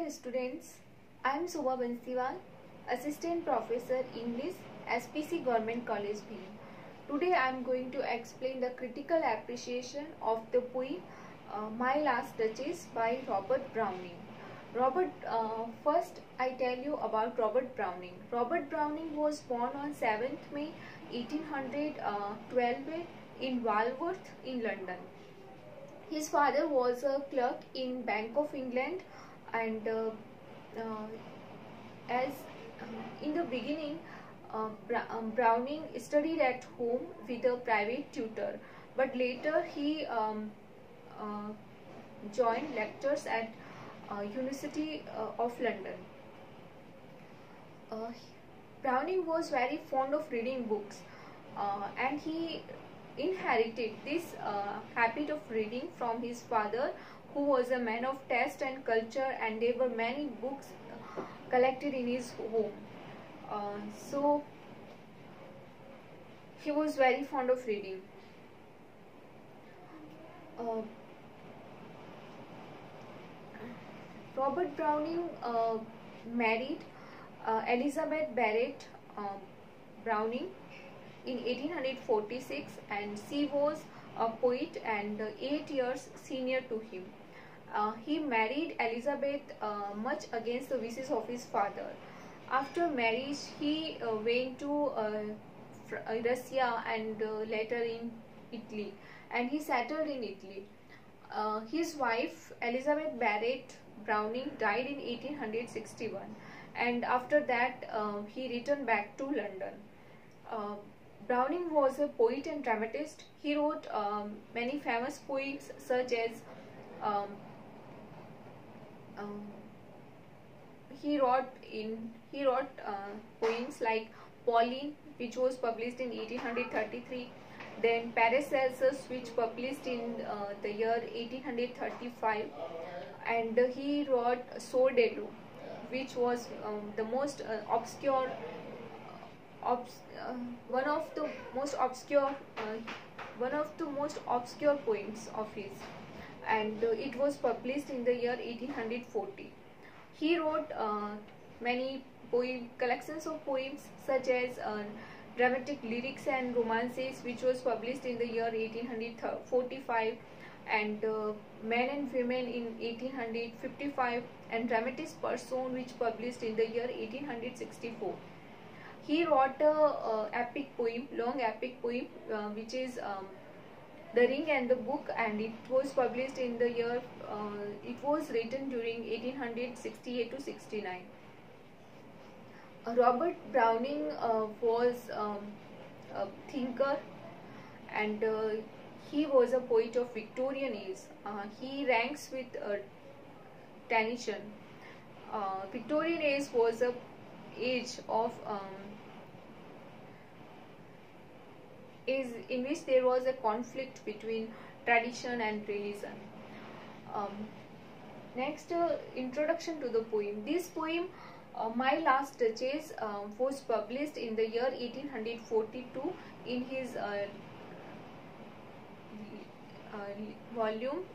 Dear students, I am Subha Bansiwal, Assistant Professor English, SPC Government College, Bhind. Today I am going to explain the critical appreciation of the poem My Last Touches by Robert Browning. First I tell you about Robert Browning. Robert Browning was born on 7th May 1812 in Walworth in London. His father was a clerk in Bank of England, and as in the beginning, Browning studied at home with a private tutor, but later he joined lectures at University of London. Browning was very fond of reading books, and he inherited this habit of reading from his father, who was a man of taste and culture, and there were many books collected in his home. So he was very fond of reading. Robert Browning married Elizabeth Barrett Browning in 1846, and she was a poet and 8 years senior to him. He married Elizabeth much against the wishes of his father. After marriage, he went to Russia and later in Italy, and he settled in Italy. His wife Elizabeth Barrett Browning died in 1861, and after that he returned back to London. Browning was a poet and dramatist. He wrote many famous poems such as he wrote poems like Pauline, which was published in 1833, then Paracelsus, which published in the year 1835, and he wrote Sordello, which was the most obscure one of the most obscure poems of his, and it was published in the year 1840. He wrote many collections of poems such as dramatic lyrics and romances, which was published in the year 1845, and Men and Women in 1855, and Dramatist Person, which published in the year 1864. He wrote a long epic poem, which is The Ring and the Book, and it was published in the year, it was written during 1868 to 69. Robert Browning was a thinker, and he was a poet of Victorian age. He ranks with Tennyson. Victorian age was a age of in which there was a conflict between tradition and religion. Next, introduction to the poem. This poem, My Last Touches, was published in the year 1842 in his volume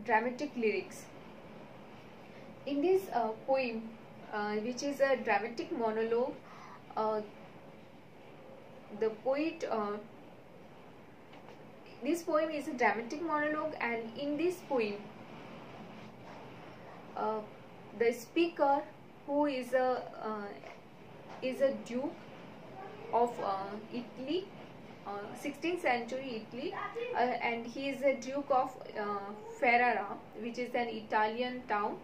Dramatic Lyrics. In this poem, which is a dramatic monologue, the poet this poem is a dramatic monologue, and in this poem the speaker, who is a duke of Italy, 16th century Italy, and he is a duke of Ferrara, which is an Italian town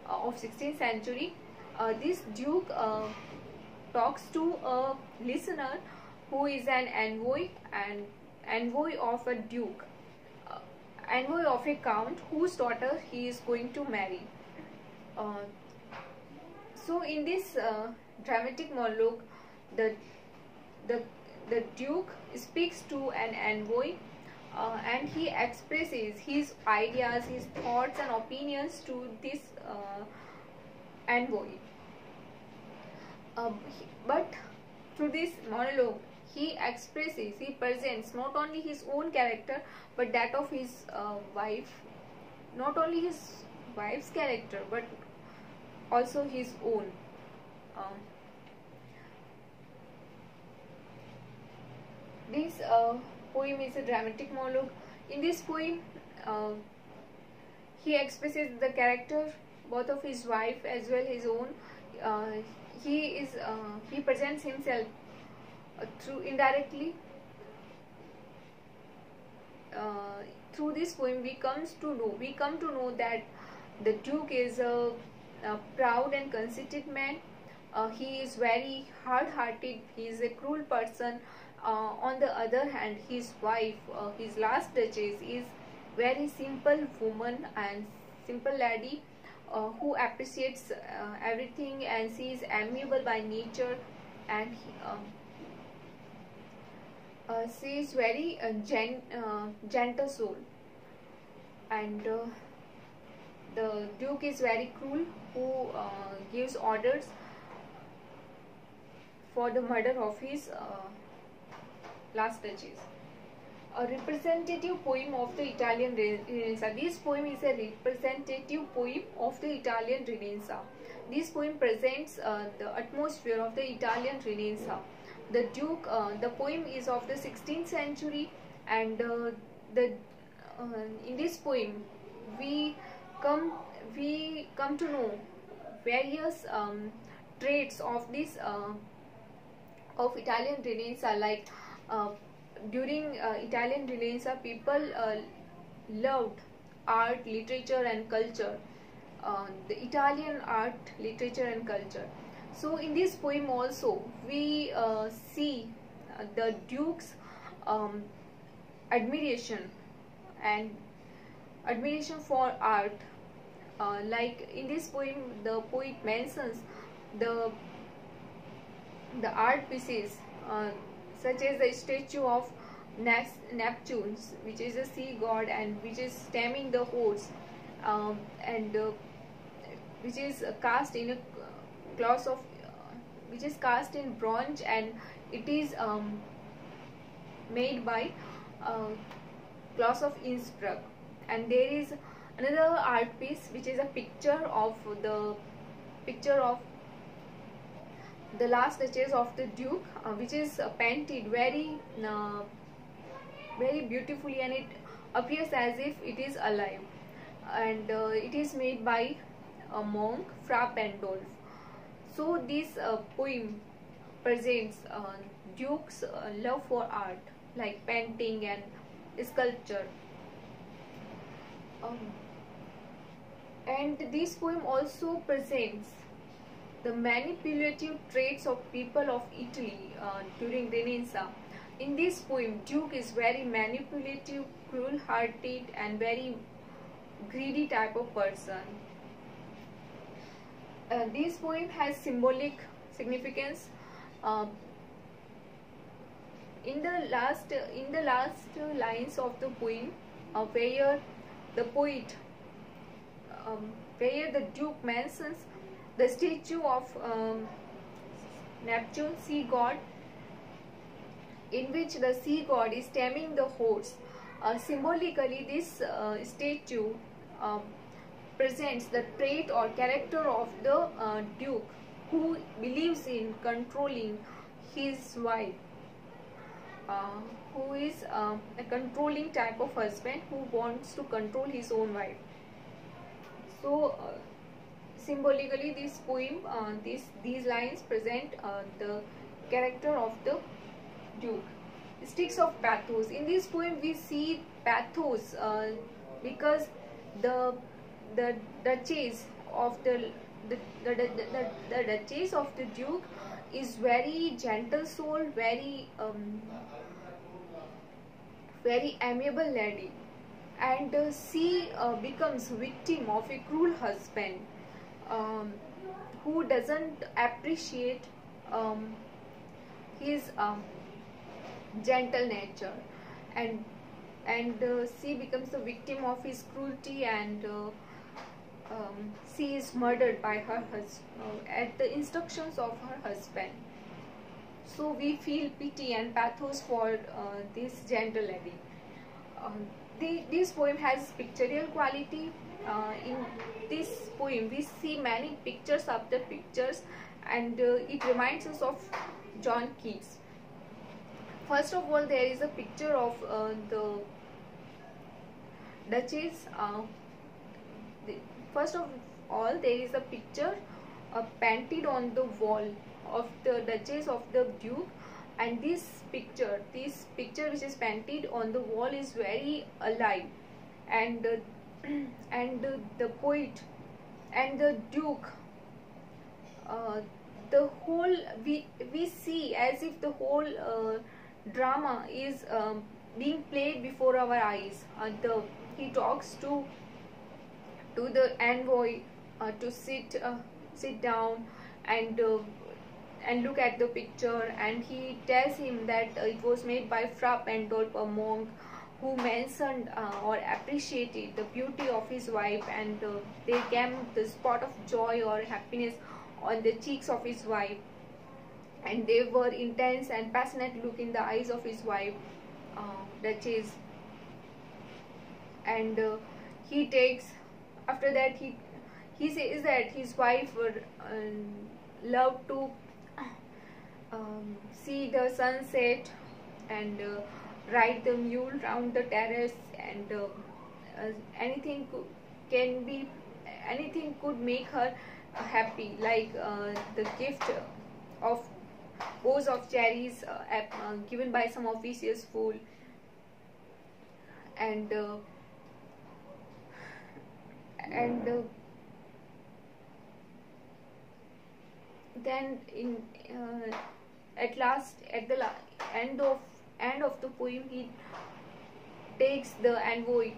of 16th century. This duke talks to a listener who is an envoy of a duke, envoy of a count whose daughter he is going to marry. So in this dramatic monologue, the duke speaks to an envoy, and he expresses his ideas, his thoughts and opinions to this envoy. But through this monologue, he presents not only his own character but that of his wife, not only his wife's character but also his own. Um, this poem is a dramatic monologue. In this poem, uh, he expresses the character both of his wife as well his own. Uh, he presents himself through indirectly. Through this poem, we come to know that the Duke is a proud and conceited man. He is very hard-hearted. He is a cruel person. On the other hand, his wife, his last duchess, is very simple woman and simple lady who appreciates everything, and she is amiable by nature, and she is very gentle soul. And the Duke is very cruel, who gives orders for the murder of his last duchess. A representative poem of the Italian Renaissance. This poem is a representative poem of the Italian Renaissance. This poem presents the atmosphere of the Italian Renaissance. The Duke, the poem is of the 16th century, and in this poem we come to know various traits of this of Italian Renaissance, like during Italian Renaissance, people loved art, literature and culture, the Italian art, literature and culture. So in this poem also we see the Duke's admiration for art. Like in this poem, the poet mentions the art pieces such as the statue of Neptune, which is a sea god and which is stemming the horse, and which is cast in a cloth of which is cast in bronze, and it is made by cloth of Innsbruck. And there is another art piece which is a picture of the last duchess of the Duke, which is painted very beautifully, and it appears as if it is alive, and it is made by a monk, Fra Pandolf. So this poem presents Duke's love for art, like painting and sculpture. And this poem also presents the manipulative traits of people of Italy during Renaissance. In this poem, Duke is very manipulative, cruel-hearted and very greedy type of person. This poem has symbolic significance. In the last lines of the poem, where the Duke mentions the statue of Neptune, sea god, in which the sea god is taming the horse. Symbolically, this statue presents the trait or character of the Duke, who believes in controlling his wife, who is a controlling type of husband who wants to control his own wife. So symbolically, this poem, these lines present the character of the Duke. Sticks of pathos. In this poem, we see pathos because the duchess of the duchess of the Duke is very gentle soul, very amiable lady, and she becomes victim of a cruel husband who doesn't appreciate his gentle nature, and she becomes the victim of his cruelty, and she is murdered by her husband at the instructions of her husband. So we feel pity and pathos for this gentle lady. this poem has pictorial quality. In this poem we see many pictures after pictures, and it reminds us of John Keats. First of all, there is a picture of the Duchess. First of all, there is a picture painted on the wall of the Duchess of the Duke, and this picture which is painted on the wall is very alive, and the poet and the Duke, the whole we see as if the whole drama is being played before our eyes. He talks to the envoy to sit down and look at the picture, and he tells him that it was made by Fra Pandolf, a monk, who mentioned or appreciated the beauty of his wife, and there came the spot of joy or happiness on the cheeks of his wife, and there were intense and passionate look in the eyes of his wife, Duchess. And he takes, after that he says that his wife would love to see the sunset and ride the mule round the terrace, and anything could make her happy, like the gift of boughs of cherries given by some officious fool. And then at last, at the end of the poem, he takes the envoy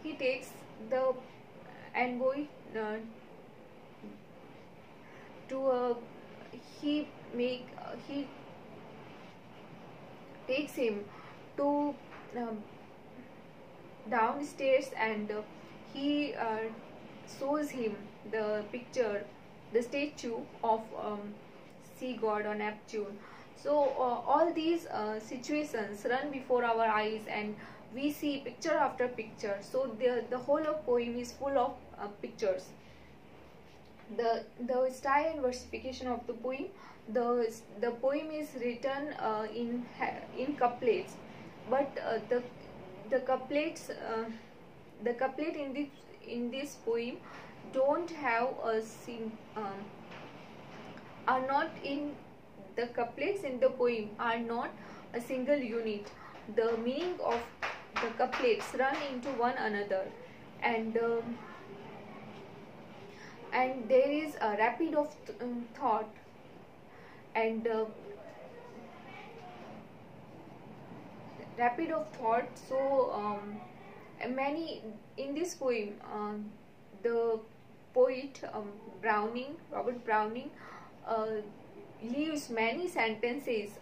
he takes the envoy to he takes him to downstairs, and he shows him the picture, the statue of sea god or Neptune. So all these situations run before our eyes, and we see picture after picture. So the whole of poem is full of pictures. The style and versification of the poem, the poem is written in couplets, but the couplets the couplet in this poem don't have a are not in the couplets in the poem are not a single unit. The meaning of the couplets run into one another, and there is a rapid of thought, and rapid of thought. So many in this poem, the poet Robert Browning leaves many sentences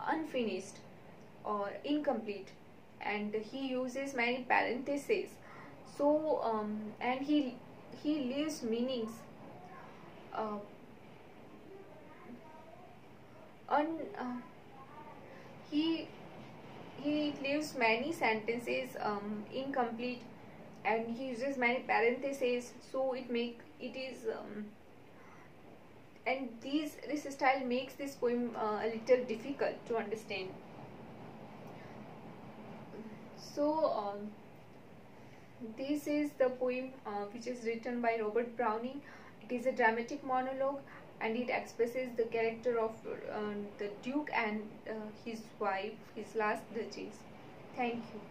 unfinished or incomplete, and he uses many parentheses. So and he leaves meanings he leaves many sentences incomplete, and he uses many parentheses, so and this style makes this poem a little difficult to understand. So this is the poem which is written by Robert Browning. It is a dramatic monologue, and it expresses the character of the Duke and his wife, his last Duchess. Thank you.